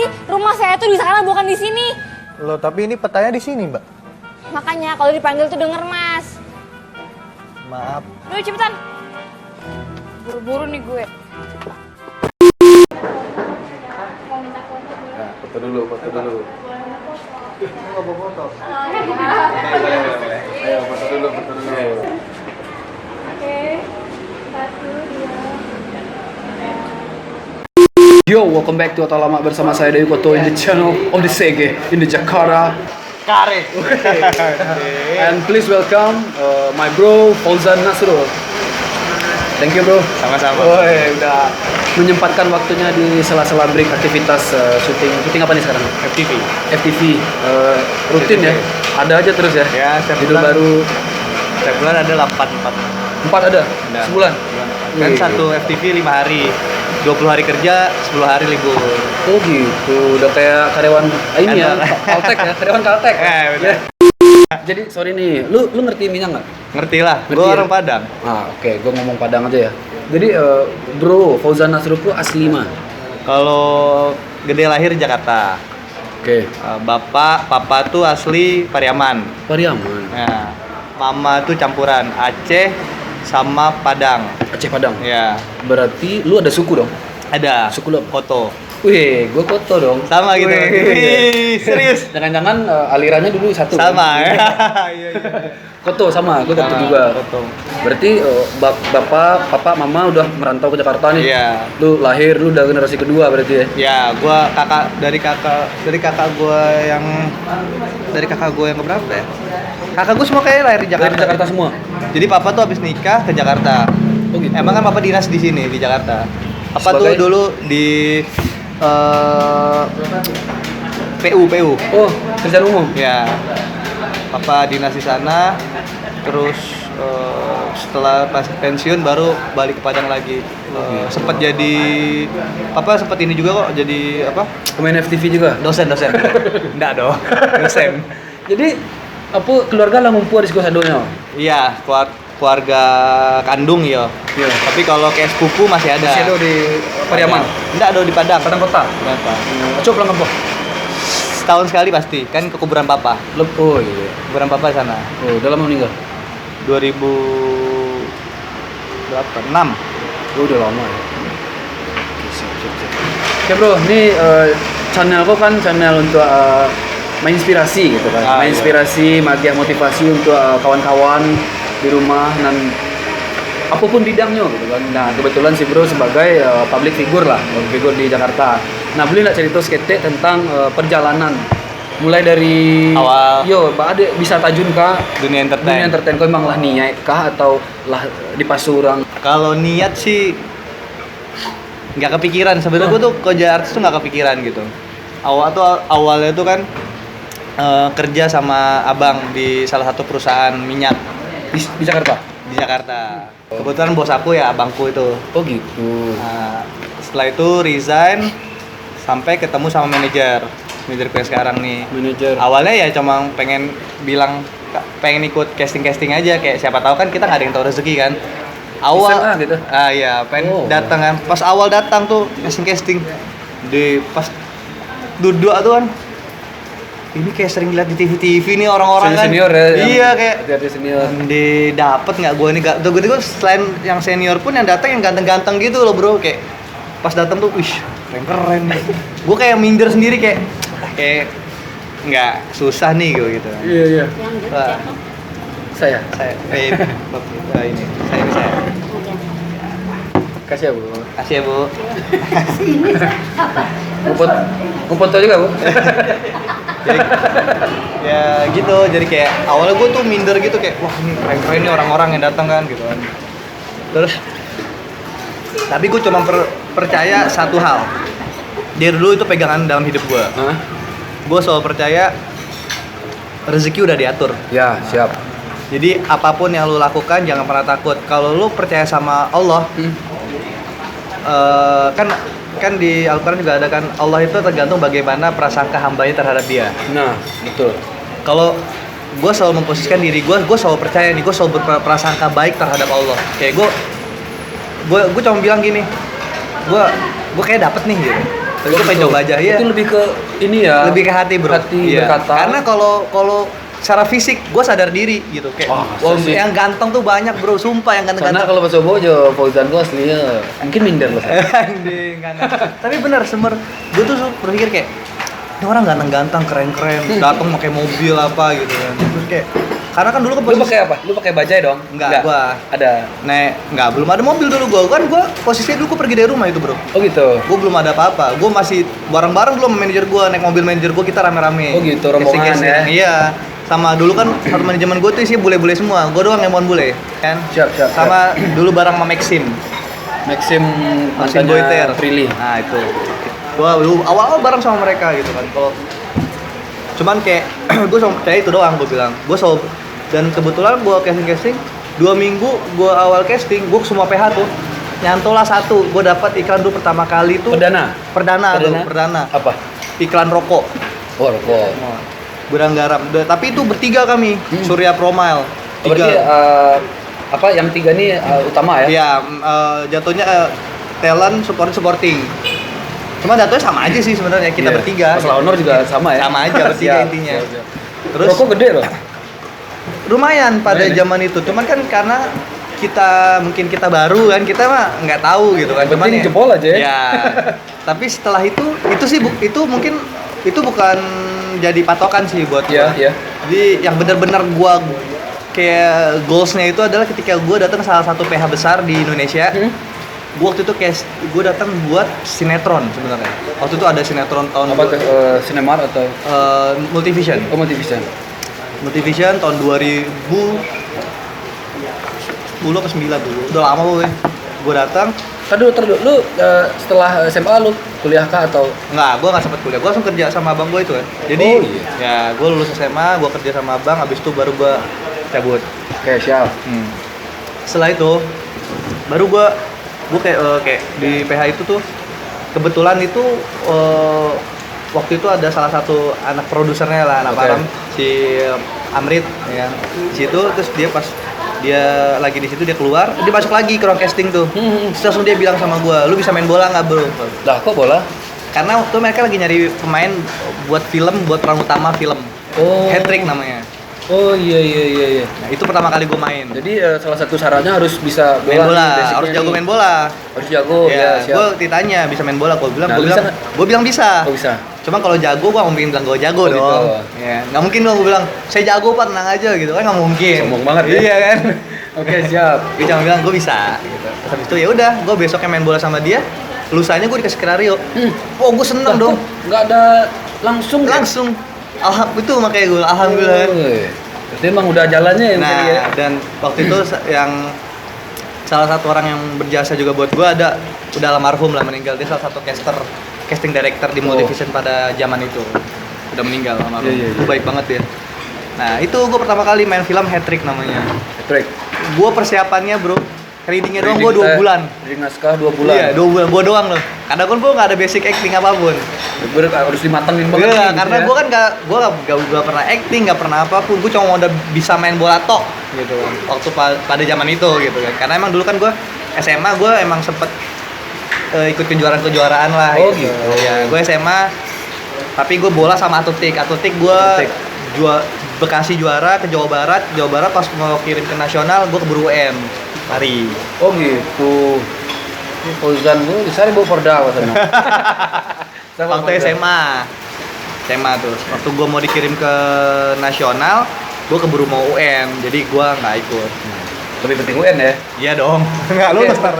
sih? Rumah saya tuh di sana bukan di sini. Loh, tapi ini petanya di sini, Mbak. Makanya kalau dipanggil tuh denger, Mas. Maaf. Udah cepetan. Buru-buru nih gue. Nah, foto dulu. Nggak mau foto. Ayo, foto dulu. Oke. 1, 2. Yo, welcome back to Otak Lama bersama saya Dewi Koto in the channel of the Sege in the Jakarta. Kare. And please welcome my bro Fauzan Nasrul. Thank you bro. Sama-sama. Woi, udah menyempatkan waktunya di sela-sela break aktivitas syuting apa nih sekarang? FTV. Rutin ya? Ada aja terus ya? Ya, setiap Judul bulan. baru. Setiap bulan ada 4. 4 ada? Ada. Sebulan? Kan Wih. satu FTV 5 hari. 20 hari kerja, 10 hari libur. Oh gitu, udah kayak karyawan ini ya, Caltek ya, karyawan Caltek. Bener. Jadi sorry nih, lu ngerti minyak nggak? Ngerti lah, Ngerti gue ya? orang Padang. Oke, gue ngomong Padang aja ya. Jadi bro, Fauzan Nasrul tuh asli mana? Kalau gede lahir Jakarta. Oke. Papa tuh asli Pariaman. Pariaman. Nah, mama tuh campuran Aceh sama Padang. Aceh Padang. Ya, Berarti lu ada suku dong? ada. Suku lu apa? Koto. Wih, gue Koto dong. Sama gitu. Wih. Wih, serius. Jangan-jangan alirannya dulu satu. Sama. Kan? Iya. Koto sama, gue Koto Sama, juga. Koto. Berarti bapak, papa, mama udah merantau ke Jakarta nih. Iya. Lu lahir, lu udah generasi kedua berarti ya. Ya, gua dari kakak gua yang keberapa ya? Kakak gua semua kayak lahir di Jakarta. Lahir di Jakarta semua. Jadi papa tuh habis nikah ke Jakarta. Oh gitu. Emang kan papa dinas di sini di Jakarta. Papa Sebagai? tuh dulu di PU. Oh, kerjaan umum. Ya. Papa dinas di sana. Terus setelah pas pensiun baru balik ke Padang lagi. Sempat jadi sempat ini juga kok jadi apa? Pemain FTV juga. Dosen. Enggak dong. Dosen. Jadi apa keluarga lah ngumpul di Sadonya? Iya, keluarga kandung ya. Iya. Tapi kalau kayak sepupu masih ada. Masih ada di Pariaman. Enggak ada di Padang. Padang Kota. Kenapa? Coba pulang kampung. Setahun sekali pasti. Kan ke kuburan papa. Oh iya. Kuburan papa di sana. Oh, udah lama meninggal. 2000 berapa? 6. Oh, udah lama ya. Oke bro, ini channel kok kan channel untuk menginspirasi gitu kan. Menginspirasi, motivasi untuk kawan-kawan di rumah dan apapun bidangnya gitu kan. Nah, kebetulan si bro sebagai public figure di Jakarta. Nah, boleh nggak cerita sedikit tentang perjalanan mulai dari Awal. Ade bisa tajun kah Dunia dunia entertain. entertain kau emang lah niat kah atau lah di pasurang? Kalau niat sih nggak kepikiran. Sebenarnya gue tuh kerja artis tuh nggak kepikiran gitu. Awalnya tuh kan kerja sama abang di salah satu perusahaan minyak Di Jakarta. di Jakarta. Kebetulan bos aku ya abangku itu. Oh gitu. Nah, setelah itu resign sampai ketemu sama manajerku yang sekarang nih. Manajer. Awalnya ya cuma pengen ikut casting aja, kayak siapa tahu kan kita nggak ada yang tahu rezeki kan. Iseng lah gitu. Iya, pengen Oh. datang kan. Pas awal datang tuh casting di pas duduk tuh kan. Ini kayak sering lihat di TV nih orang-orang kan. Senior ya. Iya kayak Hati-hati senior. dapet nggak gue nih, gue selain yang senior pun yang datang yang ganteng-ganteng gitu loh bro, kayak pas datang tuh, wih keren nih. Gue kayak minder sendiri kayak nggak susah nih gue gitu. Iya. Wah, Saya. ini saya. Kasih ya, Bu. Kasih ya bu. Mau foto juga, Bu? Jadi ya gitu, jadi kayak awalnya gue tuh minder gitu kayak wah ini keren nih orang-orang yang datang kan gitu kan. Terus tapi gue cuma percaya satu hal. Dari dulu itu pegangan dalam hidup gue. Hah? Gue selalu percaya rezeki udah diatur. Ya, siap. Jadi apapun yang lu lakukan jangan pernah takut. Kalau lu percaya sama Allah, kan di Al-Quran juga ada kan, Allah itu tergantung bagaimana prasangka hambanya terhadap dia. Nah, betul. Kalau gue selalu memposisikan diri gue selalu percaya nih, gue selalu berprasangka baik terhadap Allah. Kayak gue cuma bilang gini, gue kayak dapet nih gitu. Tapi gue pengen coba aja ya. Itu lebih ke ini ya. Lebih ke hati bro. Hati Iya. berkata. Karena kalau secara fisik gue sadar diri gitu kayak Wah, wah, sih. yang ganteng tuh banyak bro, sumpah yang Karena ganteng-ganteng. kalau pas Bobo jo Fauzan gua aslinya mungkin minder loh. Anjing, enggak. Tapi benar semer gue tuh berpikir kayak ini orang ganteng-ganteng, keren-keren, datang pakai mobil apa gitu kan. Terus kayak karena kan dulu kan Lu pakai apa? Lu pakai bajai dong? Enggak, gua Ada. enggak belum ada mobil dulu gua posisinya dulu gua pergi dari rumah itu bro. Oh gitu. Gue belum ada apa-apa, gue masih bareng-bareng dulu sama manajer gue, naik mobil manajer gue, kita rame-rame. Oh gitu, rombongan ya? Iya, sama dulu kan satu manajemen gue tuh isinya bule-bule semua, gue doang yang bukan bule, kan? Siap. Sama dulu bareng sama Maxim Maxim Goiter. Prilly. Nah itu, gue dulu awal-awal bareng sama mereka gitu kan. Kalau cuman kayak gue sama percaya itu doang, gue bilang, dan kebetulan gue casting 2 minggu gue awal casting, gue semua PH tuh nyantolah satu, gue dapat iklan dulu pertama kali tuh perdana. Apa? Iklan rokok Oh, rokok. gudang garam. Tapi itu bertiga kami, Surya Promile. Berarti apa yang tiga nih utama ya? Iya, jatuhnya talent supporting. Cuma jatuhnya sama aja sih sebenarnya kita Iya. bertiga. Masalah honor juga sama ya? Sama aja bertiga Siap, intinya. siap. Terus Rokok gede loh. lumayan pada Lumayan ya? zaman itu. Cuman kan karena mungkin kita baru kan, kita mah nggak tahu gitu kan. Yang penting jempol aja ya. Ya. Tapi setelah itu sih itu mungkin itu bukan jadi patokan sih buat gua. Iya. Jadi yang benar-benar gua kayak goalsnya itu adalah ketika gua datang ke salah satu PH besar di Indonesia. Gua waktu itu kayak gue datang buat sinetron sebenarnya. Waktu itu ada sinetron tahun Apa tuh? Cinemar atau Multivision. Oh, Multivision. Multivision tahun 2010 atau 9 dulu. Udah lama gue. Gue datang. Tadi lu setelah SMA lu kuliah kah atau Enggak, gue nggak sempet kuliah. Gue langsung kerja sama abang gue itu kan. Jadi Oh, iya. ya gue lulus SMA, gue kerja sama abang. Habis itu baru gue cabut. kayak siap? Setelah itu baru gue kayak di PH itu tuh kebetulan itu waktu itu ada salah satu anak produsernya lah, anak Oke. Param, si Amrit ya kan. Di situ terus dia pas dia lagi di situ dia keluar, dia masuk lagi ke ruang casting tuh. Terus langsung dia bilang sama gua, "Lu bisa main bola nggak, Bro?" Lah kok bola? Karena waktu mereka lagi nyari pemain buat peran utama film. Oh. Hat-trick namanya. Oh iya. Nah, itu pertama kali gua main. Jadi salah satu syaratnya harus bisa Main bola, nih, basicnya harus jago nih. main bola. Harus jago Ya, ya, siap. gue ditanya bisa main bola, gue bilang, Nah, gue bisa bilang, nggak? gue bilang bisa. Oh bisa. Cuma kalau jago, gue nggak mungkin bilang gue jago Oh, gitu. dong. Ya, nggak mungkin dong gue bilang saya jago pak, tenang aja gitu kan nggak mungkin. Sombong banget ya. Iya kan. Oke, siap. Dia cuma bilang gue bisa. Gitu. Terus habis itu ya udah, gue besoknya main bola sama dia. Lusanya gue dikasih skenario. Oh gue seneng dong. Nggak ada langsung. ya? Langsung. Itu makanya gue alhamdulillah. Oh, berarti emang udah jalannya yang tadi ya. Nah, dan waktu itu yang salah satu orang yang berjasa juga buat gue udah almarhum lah, meninggal. Dia salah satu casting director di Multivision pada zaman itu. Udah meninggal almarhum. Iya. Itu baik banget ya. Nah, itu gue pertama kali main film Hat-trick namanya. Track. Gue persiapannya bro, readingnya doang gue 2 bulan. Reading naskah 2 bulan. Iya, 2 bulan. Gue doang loh. Karena kan gue nggak ada basic acting apapun. Harus dimatengin banget. Iya, nih, karena gitu gue kan gak pernah acting, gak pernah apapun. Gue cuma udah bisa main bola tok gitu kan. Waktu pada zaman itu gitu kan. Karena emang dulu kan gue SMA gue emang sempet ikut kejuaraan lah. Oh, gitu. Ya, gue SMA tapi gue bola sama atletik gue Bekasi juara ke Jawa Barat pas mau kirim ke nasional gue keburu UM lari. Oh gitu. Ini Fauzan gue di sana bawa Porda sana. Waktu SMA tuh waktu gue mau dikirim ke nasional gue keburu mau UN jadi gue nggak ikut. Lebih penting UN ya. Iya dong, nggak lulus ntar.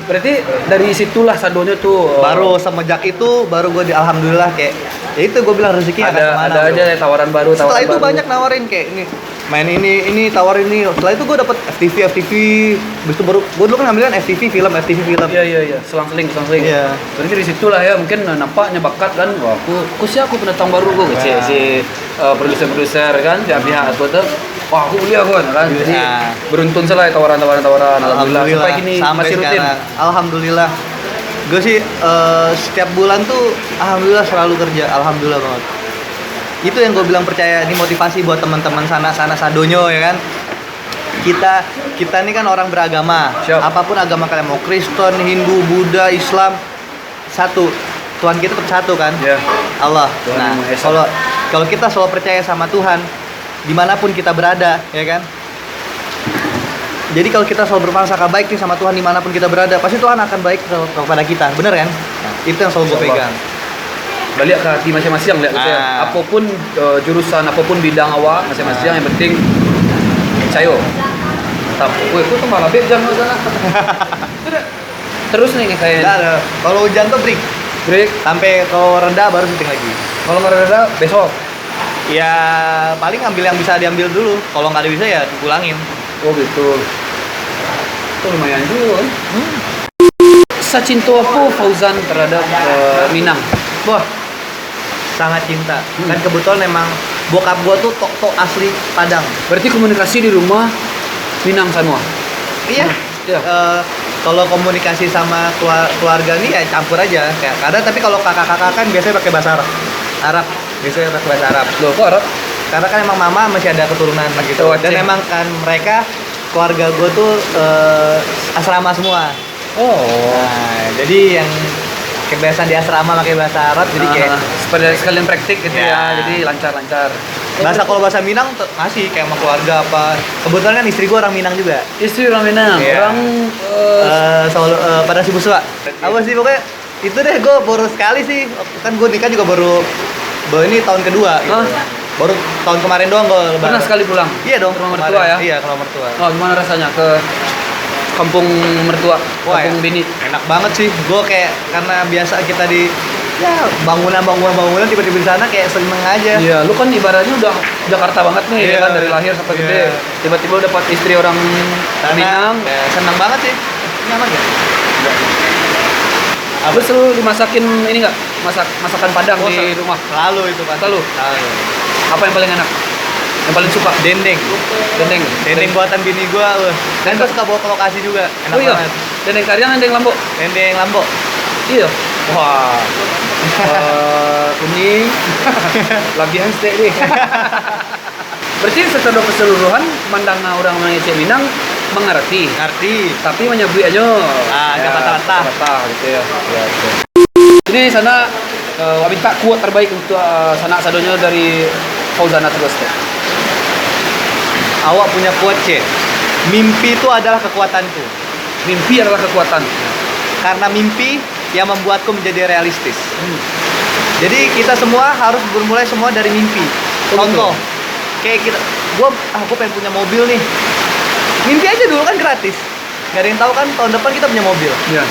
Berarti dari situlah sadonya tuh. Baru semenjak itu baru gue alhamdulillah kayak ya itu gue bilang rezeki nggak kemana, ada bro. aja tawaran baru. Setelah itu banyak nawarin kayak ini main ini tawarin ini. Setelah itu gue dapet FTV. Habis itu baru gue dulu kan ngambilin FTV film. Iya. Selang-seling. Iya. Berarti dari situlah ya mungkin nampaknya bakat kan. Wah, aku pendatang baru gue kecil si produser kan, si pihak aku tuh. Wah, aku kuliah kan. Jadi Nah. beruntun salah tawaran. Alhamdulillah sampai kini masih rutin. Sekarang. Alhamdulillah. Gue sih setiap bulan tuh alhamdulillah selalu kerja. Alhamdulillah banget. Itu yang gue bilang percaya, ini motivasi buat teman-teman sana sadonyo ya kan. Kita ini kan orang beragama. Siap. Apapun agama kalian, mau Kristen, Hindu, Buddha, Islam, satu Tuhan kita tetap satu kan? Ya. Allah. Tuhan Nah, Yang Maha Esa. kalau kita selalu percaya sama Tuhan, dimanapun kita berada, ya kan? Jadi kalau kita selalu berprasangka baik nih sama Tuhan dimanapun kita berada, pasti Tuhan akan baik kepada kita, bener kan? Nah, itu yang selalu gue Insya Allah. pegang. Balik ke hati masing-masing lihat gitu ya. Ah. Apapun jurusan, apapun bidang awak masing-masing yang penting percaya. Tapi, woi, aku tuh malah bejam sana. Terus nih kayak Nggak ada. Kalau hujan tuh break. sampai kalau rendah baru syuting lagi. Kalau nggak ada besok. Ya paling ambil yang bisa diambil dulu. Kalau nggak ada bisa ya dipulangin. Oh gitu. Itu lumayan juga. Sacinto apa Fauzan terhadap Minang? Wah, sangat cinta. Kan kebetulan emang bokap gua tuh tok asli Padang. Berarti komunikasi di rumah Minang semua. Iya. Iya. Kalau komunikasi sama keluarga nih ya campur aja. Kayak kadang tapi kalau kakak-kakak kan biasanya pakai bahasa Arab. Arab biasanya pakai bahasa Arab. Loh, kok Arab? Karena kan emang mama masih ada keturunan gitu. Oh, Dan Aceh. emang kan mereka keluarga gue tuh asrama semua. Oh. Nah, jadi yang kebiasaan di asrama pakai bahasa Arab jadi kayak seperti sekalian praktik gitu Ya. ya. Jadi lancar-lancar. kalau bahasa Minang masih kayak sama keluarga apa. Kebetulan kan istri gue orang Minang juga. Istri orang Minang, Iya. orang Solo pada si Buswa. Apa sih pokoknya itu deh gue baru sekali sih. Kan gue nikah juga baru ini tahun kedua gitu. Hah? Baru tahun kemarin doang gue lebaran. pernah sekali pulang. Iya dong. Ke rumah kemarin. mertua ya. Iya, ke rumah mertua. Oh, gimana rasanya ke kampung mertua, Wah, kampung ya. bini? Enak banget sih. Gue kayak karena biasa kita di ya bangunan tiba-tiba di sana kayak seneng aja. Iya, lu kan ibaratnya udah Jakarta banget nih, Iya. ya kan dari lahir sampai Iya. gede. Tiba-tiba lu dapat istri orang Minang. Ya, seneng banget sih. Nyaman gak? Lu selalu dimasakin ini nggak? Masakan Padang di rumah. Selalu itu pasti. Selalu? Selalu. Apa yang paling enak? Yang paling suka? Dendeng. Dendeng. Dendeng buatan bini gue. Dan gue suka bawa ke lokasi juga. Enak Oh iya. banget. Dendeng Karyang, dendeng Lombok. Dendeng Lombok. Iya. Wah. Kuning. Labihan steak nih. Berarti secara keseluruhan mandang orang Aceh Minang mengerti, Ngerti. tapi menyebut aja. Agak patah-patah. Patah gitu ya. Ya, oke. Jadi sana minta kuat terbaik untuk sanak sadonya dari Fauzana terus. Awak punya quote, C. Mimpi itu adalah kekuatanku. Mimpi adalah kekuatan. Karena mimpi yang membuatku menjadi realistis. Jadi kita semua harus bermulai semua dari mimpi. Oh, Contoh, kayak kita, gue pengen punya mobil nih. Mimpi aja dulu kan gratis. Gak ada yang tahu kan tahun depan kita punya mobil. Ya.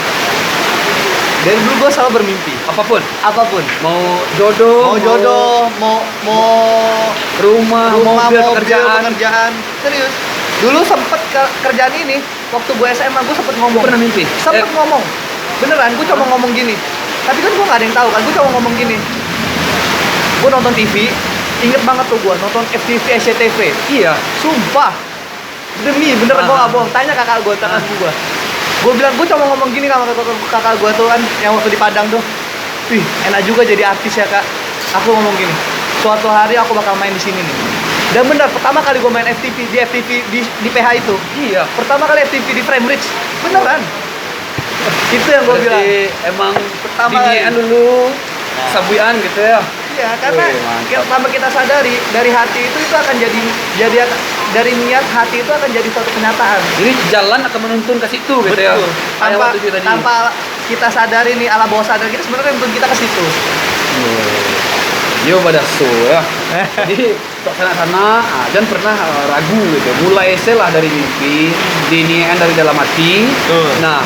Dari dulu gue selalu bermimpi. Apapun. Apapun. Mau jodoh, Mau jodoh, mau rumah, mobil, pekerjaan. Serius. Dulu sempet kerjaan ini waktu gue SMA gue sempet ngomong. Pernah mimpi? Sempet ngomong. Beneran, gue cuma ngomong gini. Tapi kan gue gak ada yang tahu kan, gue cuma ngomong gini. Gue nonton TV, inget banget tuh gue nonton FTV SCTV. Iya. Sumpah. Demi beneran gue gak bohong. Tanya kakak gue, gue. Gue bilang, gue cuma ngomong gini sama kakak gue tuh kan, yang waktu di Padang tuh. Wih, enak juga jadi artis ya kak. Aku ngomong gini, suatu hari aku bakal main di sini nih. Dan bener, pertama kali gue main FTV di PH itu. Iya. Pertama kali FTV di Frame Ridge. Beneran. Itu yang gue bilang. Emang Pertama dingian kali. dulu, sabuian gitu ya. Iya, karena Wih, mantap. yang pertama kita sadari dari hati itu akan jadi dari niat hati itu akan jadi suatu kenyataan. Jadi jalan akan menuntun ke situ gitu ya. Betul. Kayak Tanpa, waktu itu tadi. tanpa kita sadari nih alam bawah sadar kita sebenarnya menuntun kita ke situ. Yo pada so ya. Jadi untuk sana-sana, jangan pernah ragu gitu. Mulai selah dari mimpi, dinian dari dalam hati. Betul. Nah,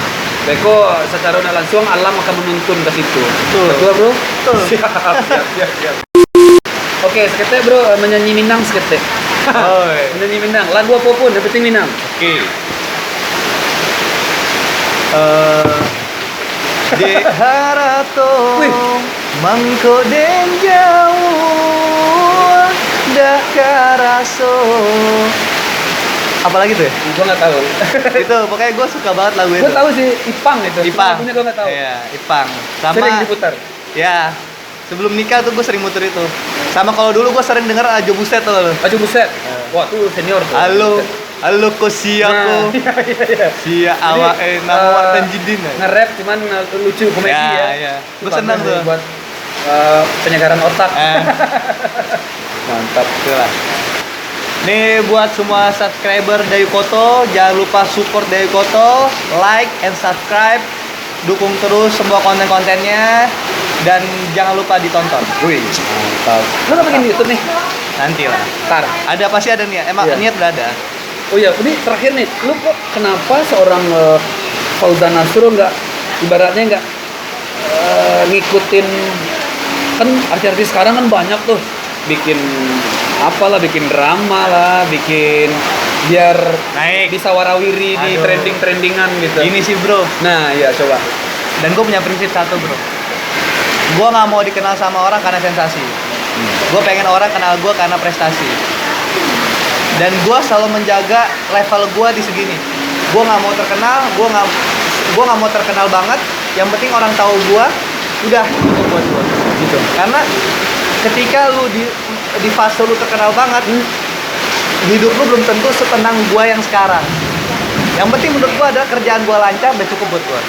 beko secara tidak langsung alam akan menuntun ke situ. Betul. Betul bro? Betul. Siap. Oke, seketek bro, menyanyi Minang seketek. Oi. Menyanyi Minang, lagu apapun, yang penting Minang. Oke. Di harato Wih. mangko den jauh dak karaso. Apalagi tuh ya? Gua nggak tahu. Itu pokoknya gue suka banget lagu itu. Gua tahu sih Ipang itu. Ipang. Lagunya gua nggak tahu. Iya, Ipang. Sama Sering diputar. ya. Sebelum nikah tuh gue sering muter itu. Sama kalau dulu gue sering denger Ajo Buset tuh lo. Ajo Buset. Wah, tuh senior tuh. Halo, Halo ko sia ko. Sia awak nama wak tanjidin. Nge-rap cuman lucu komedi ya. Ya. Gue senang tuh. Buat penyegaran otak. Mantap tuh lah. Nih buat semua subscriber Dayu Koto, jangan lupa support Dayu Koto, like and subscribe, dukung terus semua konten-kontennya, dan jangan lupa ditonton. Wih, mantap. Lu nggak bikin YouTube nih? Nanti lah. Ntar. Ada pasti ada niat. Emang Iya. niat udah ada. Oh iya, ini terakhir nih, lu kok kenapa seorang Fauzan Nasrul nggak, ibaratnya nggak ngikutin, kan artis-artis sekarang kan banyak tuh, bikin apalah, bikin drama lah, bikin biar Naik. bisa warawiri di Aduh. trending-trendingan gitu. Ini sih bro. Nah, iya coba. Dan gue punya prinsip satu bro. Gue nggak mau dikenal sama orang karena sensasi. Gue pengen orang kenal gue karena prestasi. Dan gue selalu menjaga level gue di segini. Gue nggak mau terkenal, gue nggak mau terkenal banget. Yang penting orang tahu gue, udah cukup buat gue. Gitu. Karena ketika lu di fase lu terkenal banget, hidup lu belum tentu setenang gue yang sekarang. Yang penting menurut gue adalah kerjaan gue lancar, udah cukup buat gue.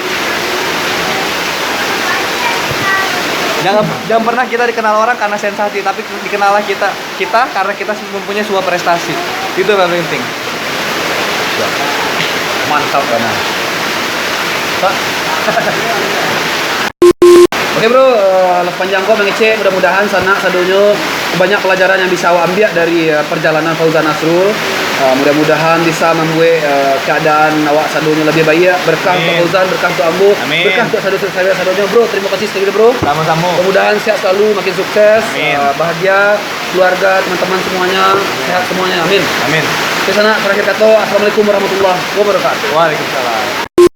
Jangan pernah kita dikenal orang karena sensasi, tapi dikenallah kita karena kita mempunyai sebuah prestasi. Itu yang paling penting. Mantap banget. Oke bro, panjang kok mengecek, mudah-mudahan sana sadunya banyak pelajaran yang bisa awak ambil dari perjalanan Fauzan Nasrul. Mudah-mudahan bisa membuat keadaan awak sadunya lebih baik. Berkah untuk Fauzan, berkah untuk Ambo, Amin. berkah untuk sadunya bro. Terima kasih sekali bro. Sama-sama. Mudah-mudahan sehat selalu, makin sukses, Amin. bahagia, keluarga, teman-teman semuanya sehat semuanya. Amin. Amin. Di sana terakhir kata, assalamualaikum warahmatullahi wabarakatuh. Waalaikumsalam.